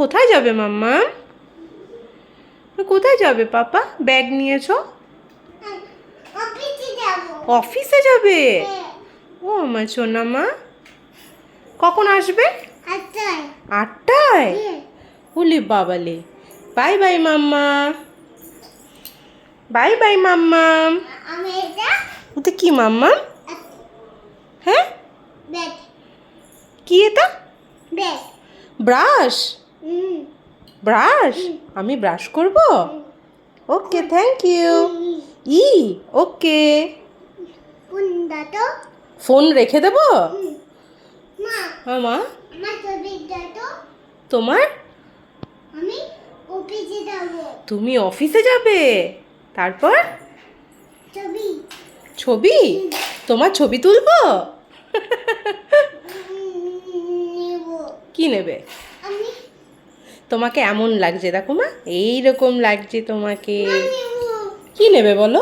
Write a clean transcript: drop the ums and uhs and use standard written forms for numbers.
কোথায় যাবে মাম্মা? কোথায় যাবে পাপা? ব্যাগ নিয়েছো? অফিসে যাবে? ও আমার সোনা মা, কখন আসবে? 8টায়? ওলে বাবালে। বাই বাই মাম্মা। বাই বাই মাম্মা। এটা কি মাম্মা? হ্যাঁ, কি এটা? ব্রাশ? ব্রাশ? আমি ব্রাশ করব? ওকে, থ্যাংক ইউ। ওকে। ফোন রেখে দেব? হ্যাঁ মা। তোমার? তুমি অফিসে যাবে? তারপর ছবি? তোমার ছবি তুলবো? কি নেবে? তোমাকে এমন লাগছে, দেখো মা, এইরকম লাগছে তোমাকে। কি নেবে বলো?